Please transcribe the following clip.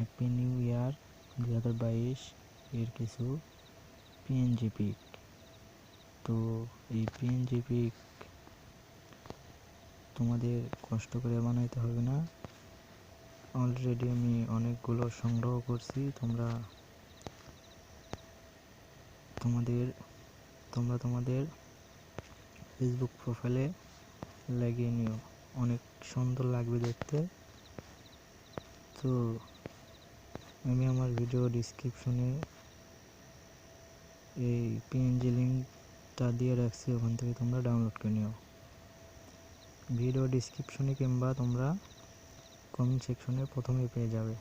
Happy new year 2022 এর কিছু PNG pick. তো এই পিএনজি পিক তোমাদের কষ্ট করে বানাইতে হবে না, অলরেডি আমি অনেকগুলো সংগ্রহ করছি। তোমরা তোমাদের ফেসবুক প্রোফাইলে লাগিয়ে নিও, অনেক সুন্দর লাগবে দেখতে। তো আমি আমার ভিডিও ডিসক্রিপশনে এই পিএনজি লিঙ্কটা দিয়ে রাখছি, ওখান থেকে তোমরা ডাউনলোড করে নিও। ভিডিও ডিসক্রিপশনে কিংবা তোমরা কমেন্ট সেকশনে প্রথমে পেয়ে যাবে।